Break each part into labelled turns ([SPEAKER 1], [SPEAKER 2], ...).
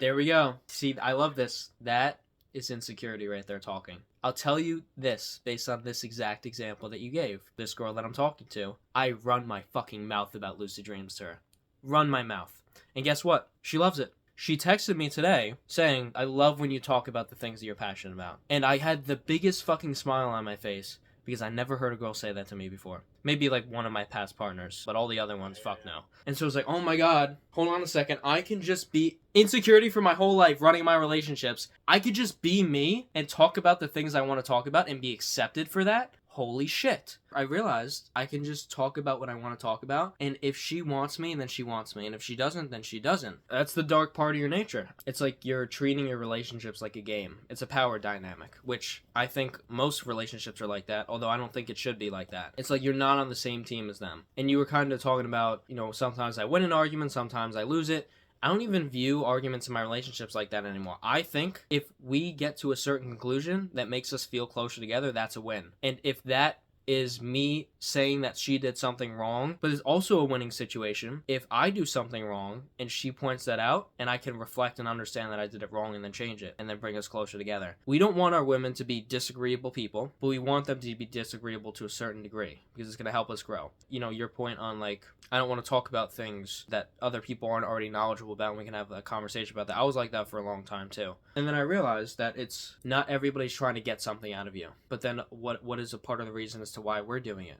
[SPEAKER 1] There we go. See, I love this. That is insecurity right there talking. I'll tell you this based on this exact example that you gave. This girl that I'm talking to, I run my fucking mouth about lucid dreams to her. Run my mouth. And guess what? She loves it. She texted me today saying, I love when you talk about the things that you're passionate about. And I had the biggest fucking smile on my face because I never heard a girl say that to me before. Maybe like one of my past partners, but all the other ones, fuck no. And so it's like, oh my god, hold on a second. I can just be insecurity for my whole life running my relationships. I could just be me and talk about the things I want to talk about and be accepted for that. Holy shit. I realized I can just talk about what I want to talk about, and if she wants me, then she wants me, and if she doesn't, then she doesn't. That's the dark part of your nature. It's like you're treating your relationships like a game. It's a power dynamic, which I think most relationships are like that, although I don't think it should be like that. It's like you're not on the same team as them. And you were kind of talking about, sometimes I win an argument, sometimes I lose it. I don't even view arguments in my relationships like that anymore. I think if we get to a certain conclusion that makes us feel closer together, that's a win. And if that is me saying that she did something wrong, but it's also a winning situation if I do something wrong and she points that out and I can reflect and understand that I did it wrong and then change it and then bring us closer together. We don't want our women to be disagreeable people, but we want them to be disagreeable to a certain degree because it's going to help us grow. Your point on like, I don't want to talk about things that other people aren't already knowledgeable about and we can have a conversation about that. I was like that for a long time too. And then I realized that it's not everybody's trying to get something out of you. But then what is a part of the reason as to why we're doing it?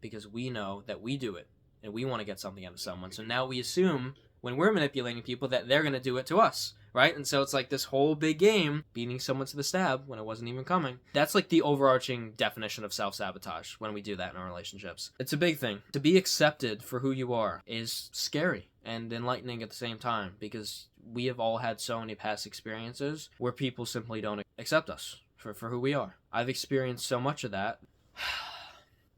[SPEAKER 1] Because we know that we do it and we want to get something out of someone. So now we assume when we're manipulating people that they're going to do it to us, right? And so it's like this whole big game, beating someone to the stab when it wasn't even coming. That's like the overarching definition of self-sabotage when we do that in our relationships. It's a big thing. To be accepted for who you are is scary and enlightening at the same time because we have all had so many past experiences where people simply don't accept us for who we are. I've experienced so much of that.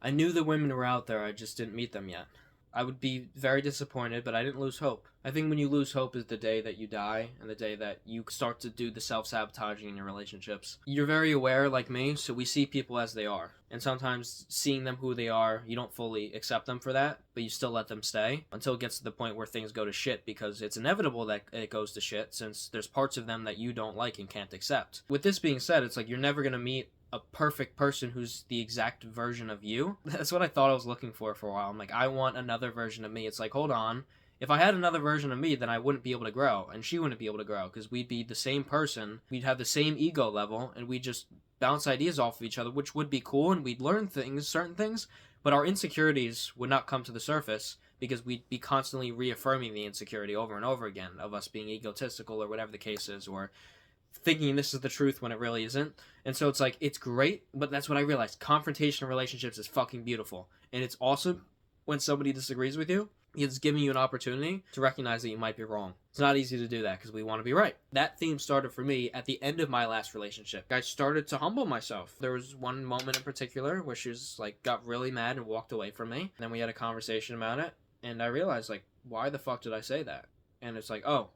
[SPEAKER 1] I knew the women were out there, I just didn't meet them yet. I would be very disappointed, but I didn't lose hope. I think when you lose hope is the day that you die and the day that you start to do the self-sabotaging in your relationships. You're very aware, like me, so we see people as they are. And sometimes seeing them who they are, you don't fully accept them for that, but you still let them stay until it gets to the point where things go to shit because it's inevitable that it goes to shit since there's parts of them that you don't like and can't accept. With this being said, it's like you're never going to meet a perfect person who's the exact version of you. That's what I thought I was looking for a while. I'm like, I want another version of me. It's like, hold on. If I had another version of me, then I wouldn't be able to grow, and she wouldn't be able to grow, because we'd be the same person, we'd have the same ego level, and we'd just bounce ideas off of each other, which would be cool, and we'd learn certain things, but our insecurities would not come to the surface, because we'd be constantly reaffirming the insecurity over and over again, of us being egotistical, or whatever the case is, or thinking this is the truth when it really isn't. And so it's like, it's great, but that's what I realized. Confrontation in relationships is fucking beautiful. And it's awesome when somebody disagrees with you. It's giving you an opportunity to recognize that you might be wrong. It's not easy to do that because we want to be right. That theme started for me at the end of my last relationship. I started to humble myself. There was one moment in particular where she was like, got really mad and walked away from me. And then we had a conversation about it. And I realized like, why the fuck did I say that? And it's like, oh,